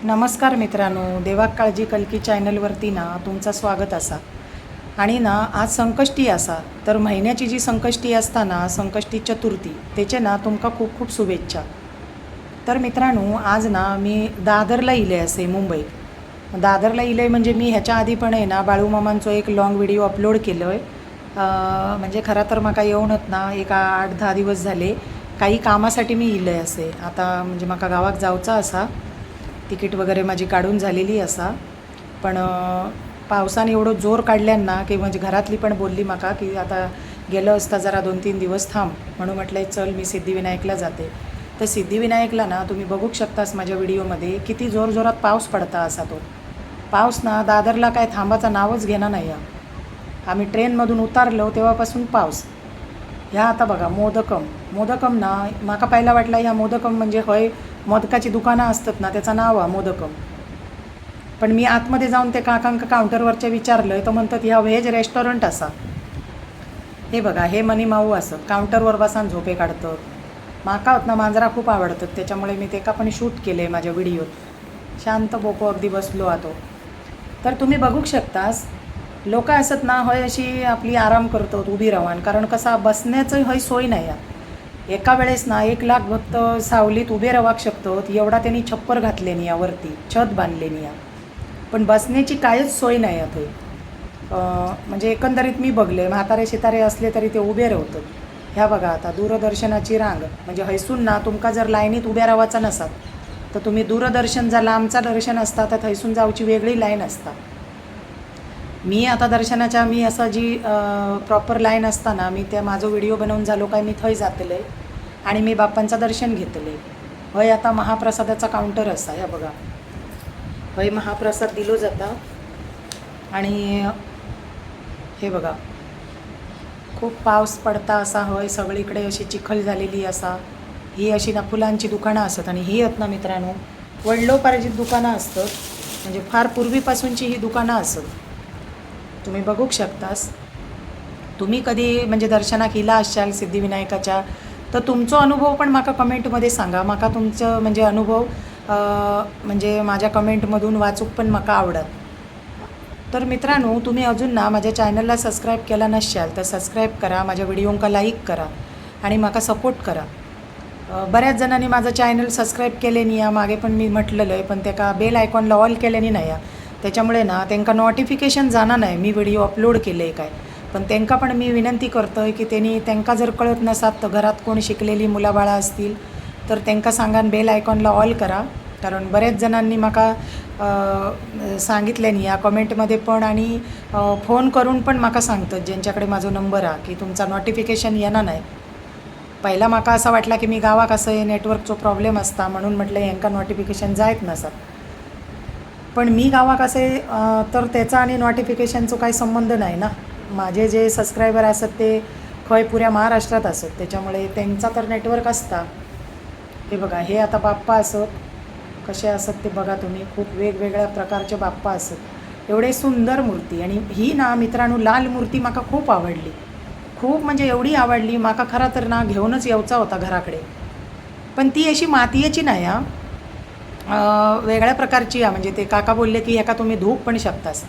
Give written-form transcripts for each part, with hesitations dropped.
नमस्कार मित्रांनो, देवाक काळजी कलकी चॅनलवरती ना तुमचं स्वागत असा. आणि ना आज संकष्टी असा, तर महिन्याची जी संकष्टी असता ना, संकष्टी चतुर्थी, त्याचे ना तुमका खूप खूप शुभेच्छा. तर मित्रांनो, आज ना मी दादरला इले असे मुंबई. दादरला इले म्हणजे मी ह्याच्या आधी पण आहे ना बाळूमामांचं एक लॉंग व्हिडिओ अपलोड केलं आहे. म्हणजे खरं तर माका येऊनच ना एक 8-10 दिवस झाले. काही कामासाठी मी इले असे. आता म्हणजे माका गावाक जाऊचा असा. तिकीट वगैरे माझी काढून झालेली असा. पण पावसाने एवढं जोर काढल्यान ना की म्हणजे घरातली पण बोलली माका की आता गेलं असता जरा 2-3 दिवस थांब, म्हणून म्हटलं चल मी सिद्धिविनायकला जाते. तर सिद्धिविनायकला ना तुम्ही बघू शकतास माझ्या व्हिडिओमध्ये किती जोरजोरात पाऊस पडता असा तो पाऊस ना दादरला काय थांबाचा नावच घेणार नाही आहे. आम्ही ट्रेनमधून उतारलो तेव्हापासून पाऊस. ह्या आता बघा मोदकम ना माका पहिला वाटला ह्या मोदकम म्हणजे होय मोदकाची दुकानं असतात ना त्याचं नाव आहे मोदकम. पण मी आतमध्ये जाऊन ते काकांका काउंटरवरच्या विचारलं तर म्हणतात ह्या व्हेज रेस्टॉरंट असा. हे बघा हे मनी माऊ असत काउंटरवर बसान झोपे काढतात. माका होत ना मांजरा खूप आवडतात, त्याच्यामुळे मी ते का पण शूट केले माझ्या व्हिडिओत. शांत बोको अगदी बसलो आतो. तर तुम्ही बघू शकतास लोक असत ना होय अशी आपली आराम करतात उभी राहून, कारण कसा बसण्याचं होय सोय नाही आहे. एका वेळेस ना 1 लाख भक्त सावलीत उभे राहू शकतात एवढा त्यांनी छप्पर घातलेनी यावरती छत बांधलेनी या. पण बसण्याची काहीच सोय नाही आहे ते. म्हणजे एकंदरीत मी बघले म्हातारे शितारे असले तरी ते उभे राहतात. ह्या बघा आता दूरदर्शनाची रांग म्हणजे हैसून ना तुमका जर लाईनीत उभ्या राहायचा नसात तर तुम्ही दूरदर्शन जर लांबचा दर्शन असता तर थैसून जाऊची वेगळी लाईन असता. मी आता दर्शनाच्या मी असं जी प्रॉपर लाईन असताना मी त्या माझं व्हिडिओ बनवून झालो काय मी थंय जातले आणि मी बाप्पांचं दर्शन घेतले. होय आता महाप्रसादाचा काउंटर असा ह्या बघा. होय महाप्रसाद दिलो जाता आणि हे बघा खूप पाऊस पडता असा होय सगळीकडे अशी चिखल झालेली असा. ही अशी ना फुलांची दुकानं असतात आणि ही आहेत ना मित्रांनो वडलोपार्जित दुकानं असतात, म्हणजे फार पूर्वीपासूनची ही दुकानं असत. तुम्ही बघू शकतास. तुम्ही कधी म्हणजे दर्शनाक इला असाल सिद्धिविनायकाच्या तर तुमचा अनुभव पण माका कमेंटमध्ये सांगा. माका तुमचं म्हणजे अनुभव म्हणजे माझ्या कमेंटमधून वाचूक पण माका आवडत. तर मित्रांनो तुम्ही अजून ना माझ्या चॅनलला सबस्क्राईब केला नसाल तर सबस्क्राईब करा, माझ्या व्हिडिओंका लाईक करा आणि माका सपोर्ट करा. बऱ्याच जणांनी माझं चॅनल सबस्क्राईब केले नाही या मागे पण मी म्हटलेलं आहे, पण त्या बेल आयकॉनला ऑल केल्याने नाही या. त्याच्यामुळे ना त्यांना नोटिफिकेशन जाणार नाही मी व्हिडिओ अपलोड केले आहे काय. पण त्यांना पण मी विनंती करतो आहे की त्यांना जर कळत नसात तर घरात कोण शिकलेली मुलाबाळा असतील तर त्यांना सांगा बेल आयकॉनला ऑल करा. कारण बऱ्याच जणांनी माका सांगितले नाही या कमेंटमध्ये पण आणि फोन करून पण माका सांगतात ज्यांच्याकडे माझा नंबर आहे की तुमचा नोटिफिकेशन येणार नाही. पहिला माका असा वाटला की मी गावाक असं आहे नेटवर्कचा प्रॉब्लेम असता म्हणून म्हटलं यांका नोटिफिकेशन जायत नसत. पण मी गावाक असे तर त्याचा आणि नोटिफिकेशनचा काही संबंध नाही ना. माझे जे सबस्क्रायबर असतात ते खय पुऱ्या महाराष्ट्रात असत, त्याच्यामुळे त्यांचा तर नेटवर्क असता. हे बघा हे आता बाप्पा असत कसे असत ते बघा तुम्ही. खूप वेगवेगळ्या प्रकारचे बाप्पा असत, एवढे सुंदर मूर्ती. आणि ही ना मित्रांनो लाल मूर्ती माका खूप आवडली, खूप म्हणजे एवढी आवडली माका खरा तर ना घेऊनच यायचा होता घराकडे. पण ती अशी मातीयेची नाही हा, वेगळ्या प्रकारची आहे. म्हणजे ते काका बोलले की ह्याका तुम्ही धूप पण शकतास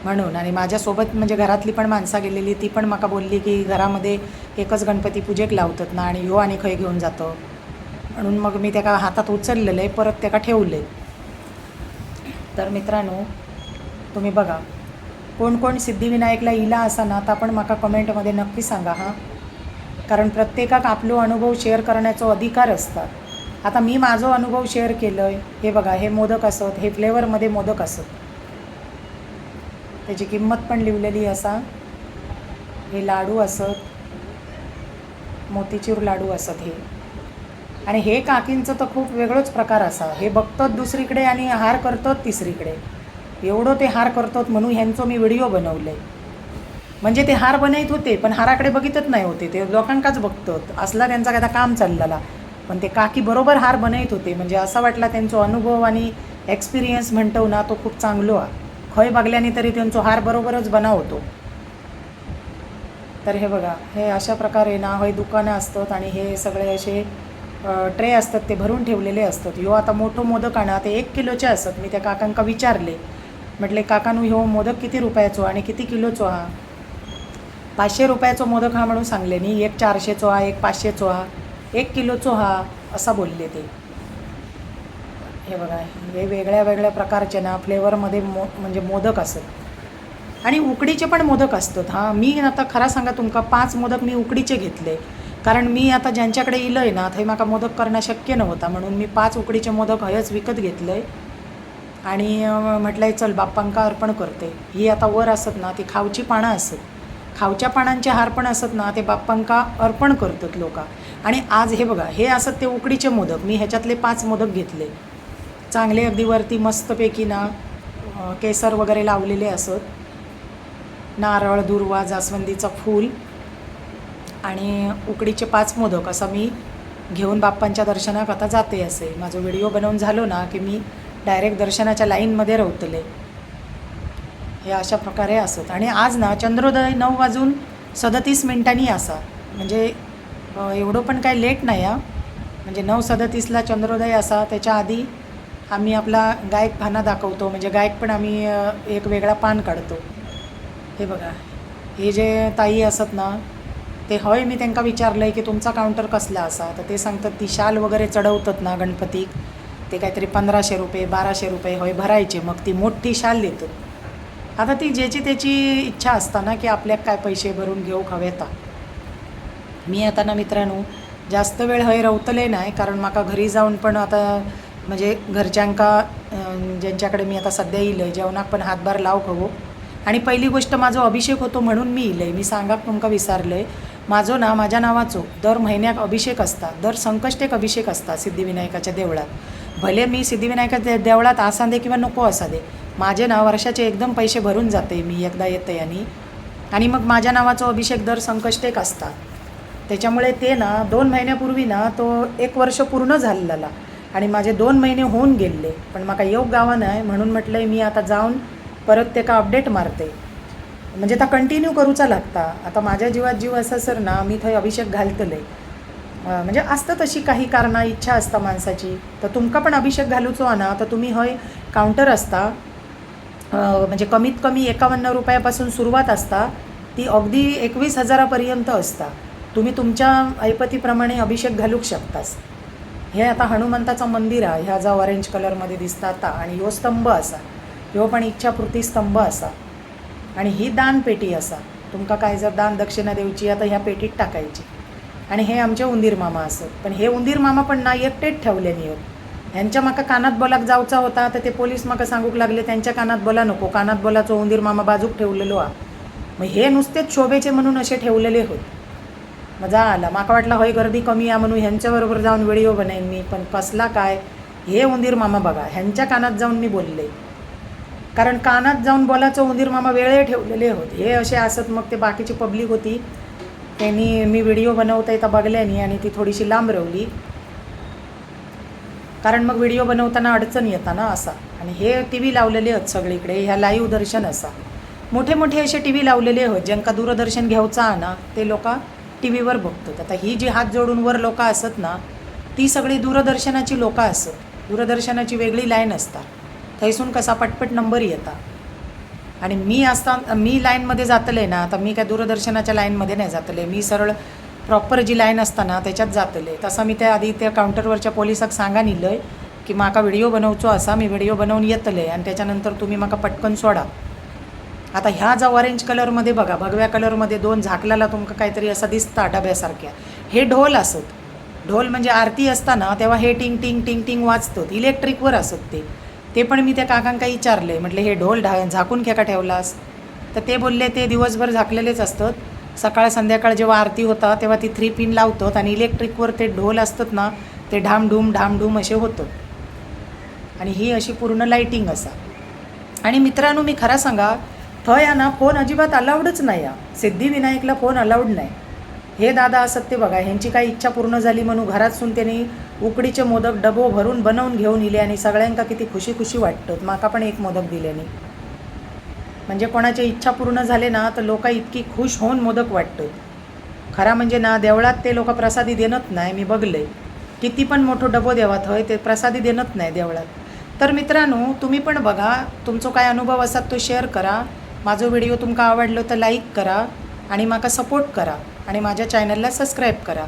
म्हणून. आणि माझ्यासोबत म्हणजे घरातली पण माणसं गेलेली ती पण माका बोलली की घरामध्ये एकच गणपती पूजेक लावतात ना आणि ह्यो आणि खय घेऊन जातो, म्हणून मग मी त्याका हातात उचललेलं आहे परत त्याका ठेवलं आहे. तर मित्रांनो तुम्ही बघा कोण कोण सिद्धिविनायकला इला असा ना तर आपण माका कमेंटमध्ये नक्की सांगा हां. कारण प्रत्येकाक आपलो अनुभव शेअर करण्याचा अधिकार असतात. आता मी माझा अनुभव शेअर केलं आहे. हे बघा हे मोदक असत, हे फ्लेवरमध्ये मोदक असत, त्याची किंमत पण लिहिलेली असा. हे लाडू असत, मोतीचूर लाडू असत हे. आणि हे काकींचं तर खूप वेगळंच प्रकार असा. हे बघतात दुसरीकडे आणि हार करतात तिसरीकडे. एवढं ते हार करतात म्हणून ह्यांचं मी व्हिडिओ बनवलं आहे. म्हणजे ते हार बनवत होते पण हाराकडे बघितच नाही होते, ते लोकांकाच बघतात असला त्यांचा काय काम चाललेला. पण ते काकी बरोबर हार बनवत होते, म्हणजे असा वाटला त्यांचा अनुभव आणि एक्सपिरियन्स म्हणतो ना तो खूप चांगलो आहे. खय बघल्याने तरी त्यांचा हार बरोबरच बनवतो. तर हे बघा हे अशा प्रकारे ना होय दुकानं असतात आणि हे सगळे असे ट्रे असतात ते भरून ठेवलेले असतात. ह्यो आता मोठं मोदक आणा ते 1 किलोचे असतात. मी त्या काकांका विचारले, म्हटले काकानू ह्यो मोदक किती रुपयाचो आणि किती किलोचो हा? 500 रुपयाचो मोदक हा म्हणून सांगले नी, एक 400चो हा, एक 500चो हा, 1 किलोचो हा असा बोलले ते. हे बघा, हे वेगळ्या वेगळ्या प्रकारचे ना फ्लेवरमध्ये म्हणजे मोदक असत आणि उकडीचे पण मोदक असतात. हां, मी आता खरा सांगा तुमका 5 मोदक मी उकडीचे घेतले, कारण मी आता ज्यांच्याकडे इलंय ना थंय माका मोदक करणं शक्य नव्हता, म्हणून मी 5 उकडीचे मोदक हयच विकत घेतलंय आणि म्हटलंय चल बाप्पांका अर्पण करते. ही आता वर असत ना ती खावची पानं असत, खावच्या पानांचे हार पण असत ना ते बाप्पांका अर्पण करतात लोक. आणि आज हे बघा, हे असत ते उकडीचे मोदक. मी ह्याच्यातले 5 मोदक घेतले, चांगले अगदी वरती मस्तपैकी ना केसर वगैरे लावलेले असत, नारळ, दुर्वा, जास्वंदीचं फूल आणि उकडीचे 5 मोदक असं मी घेऊन बाप्पांच्या दर्शनाक आता जाते. असे माझा व्हिडिओ बनवून झालो ना की मी डायरेक्ट दर्शनाच्या लाईनमध्ये रवतले. हे अशा प्रकारे असत. आणि आज ना चंद्रोदय 9:37 असा, म्हणजे एवढं पण काही लेट नाही हा, म्हणजे 9:37ला चंद्रोदय असा. त्याच्या आधी आम्ही आपला गायक पाना दाखवतो, म्हणजे गायक पण आम्ही एक वेगळा पान काढतो. हे बघा, हे जे ताई असत ना ते हय मी त्यांना विचारलं आहे की तुमचा काउंटर कसला असा, तर ते सांगतात ती शाल वगैरे चढवतात ना गणपतीक, ते काहीतरी 1500 रुपये 1200 रुपये हय भरायचे, मग ती मोठी शाल देतात. आता ती ज्याची त्याची इच्छा असता ना की आपल्याक काय पैसे भरून घेऊ हवेता. मी आता ना मित्रांनो जास्त वेळ हय रवतले नाही, कारण माका घरी जाऊन पण आता म्हणजे घरच्यांका ज्यांच्याकडे मी आता सध्या येईल आहे जेवणाक पण हातभार लावक हवो. आणि पहिली गोष्ट माझा अभिषेक होतो म्हणून मी येईल आहे. मी सांगाक तुमका विसरलं आहे, माझो ना माझ्या नावाचो दर महिन्याक अभिषेक असता, दर संकष्टेक अभिषेक असता सिद्धिविनायकाच्या देवळात. भले मी सिद्धिविनायकाच्या देवळात असा दे किंवा नको असा दे, माझे ना वर्षाचे एकदम पैसे भरून जाते मी एकदा येते. आणि मग माझ्या नावाचा अभिषेक दर संकष्टेक असता. त्याच्यामुळे ते ना 2 महिन्यापूर्वी ना तो 1 वर्ष पूर्ण झालेला आणि माझे 2 महिने होऊन गेले, पण माका योग गावा नाही म्हणून म्हटलं मी आता जाऊन परत ते का अपडेट मारते, म्हणजे आता कंटिन्यू करूचा लागता. आता माझ्या जीवात जीव असा सर ना मी थंय अभिषेक घालतले, म्हणजे असतं तशी काही कारणं इच्छा असता माणसाची. तर तुमका पण अभिषेक घालूचो ना तर तुम्ही हय काउंटर असता, म्हणजे कमीत कमी 51 रुपयापासून सुरुवात असता, ती अगदी 21,000पर्यंत असता. तुम्ही तुमच्या ऐपतीप्रमाणे अभिषेक घालूक शकतास. हे आता हनुमंताचं मंदिर आहे, ह्या जा ऑरेंज कलरमध्ये दिसता आता, आणि ह्यो स्तंभ असा, ह्यो पण इच्छापूर्ती स्तंभ असा. आणि ही दानपेटी असा, तुमका काय जर दान दक्षिणा देऊची आता ह्या पेटीत टाकायची. आणि हे आमचे उंदीर मामा असत, पण हे उंदीर मामा पण ना एकटेच ठेवले नाही होत. ह्यांच्या माका कानात बोलाक जाऊचा होता तर ते पोलीस माका सांगूक लागले त्यांच्या कानात बोला नको, कानात बोलाचो उंदीर मामा बाजूक ठेवलेलो हा. मग हे नुसतेच शोभेचे म्हणून असे ठेवलेले होत. मजा आला, माका वाटला होय गर्दी कमी या म्हणून ह्यांच्याबरोबर जाऊन व्हिडिओ बनवेन मी, पण कसला काय हे उंदीर मामा बघा, ह्यांच्या कानात जाऊन मी बोलले, कारण कानात जाऊन बोलायचं उंदीर मामा वेळे ठेवलेले होते. हे असे असत. मग ते बाकीची पब्लिक होती त्यांनी मी व्हिडिओ बनवता येता बघल्यानी आणि ती थोडीशी लांब रवली, कारण मग व्हिडिओ बनवताना अडचण येता ना असा. आणि हे TV लावलेले आहेत सगळीकडे, ह्या लाईव्ह दर्शन असा, मोठे मोठे असे TV लावलेले आहेत, ज्यांका दूरदर्शन घ्यायचा ना ते लोक TV वर बघतात. आता ही जी हात जोडून वर लोक असत ना ती सगळी दूरदर्शनाची लोक असत. दूरदर्शनाची वेगळी लाईन असता, थैसून कसा पटपट नंबर येता. आणि मी लाईनमध्ये जातले ना, आता मी काय दूरदर्शनाच्या लाईनमध्ये नाही जातले, मी सरळ प्रॉपर जी लाईन असता ना त्याच्यात जातले. तसा मी त्या आधी त्या काउंटरवरच्या पोलिसाक सांगा निलं आहे की माका व्हिडिओ बनवचो असा, मी व्हिडिओ बनवून येतले आणि त्याच्यानंतर तुम्ही माका पटकन सोडा. आता ह्या जा ऑरेंज कलरमध्ये बघा, भगव्या कलरमध्ये 2 झाकलाला तुमका काहीतरी असा दिसता डब्यासारख्या, हे ढोल असत. ढोल म्हणजे आरती असताना तेव्हा हे टिंग टिंग टिंग टिंग वाजतात, इलेक्ट्रिकवर असत ते पण मी त्या काकांका विचारले, म्हटले हे ढोल झाकून खेका ठेवलास, तर ते बोलले ते दिवसभर झाकलेलेच असतात, सकाळ संध्याकाळ जेव्हा आरती होता तेव्हा ती 3 पिन लावतात आणि इलेक्ट्रिकवर ते ढोल असतात ना ते ढामढूम असे होतं. आणि ही अशी पूर्ण लाईटिंग असा. आणि मित्रांनो मी खरा सांगा थंय ना फोन अजिबात अलाउडच नाही या, सिद्धिविनायकला फोन अलाउड नाही. हे दादा असत ते बघा, ह्यांची काही इच्छा पूर्ण झाली म्हणून घरातून त्यांनी उकडीचे मोदक डबो भरून बनवून घेऊन इले आणि सगळ्यांका किती खुशी खुशी वाटतं. माका पण 1 मोदक दिल्याने, म्हणजे कोणाची इच्छा पूर्ण झाले ना तर लोक इतकी खुश होऊन मोदक वाटतं. खरा म्हणजे ना देवळात ते लोक प्रसादी देणत नाही, मी बघले. किती पण मोठो डबो देवात हय ते प्रसादी देणत नाही देवळात. तर मित्रांनो तुम्ही पण बघा, तुमचो काय अनुभव असतात तो शेअर करा. माझो व्हिडिओ तुमका आवडलो तर लाईक करा आणि माका सपोर्ट करा आणि माझ्या चॅनलला सबस्क्राईब करा.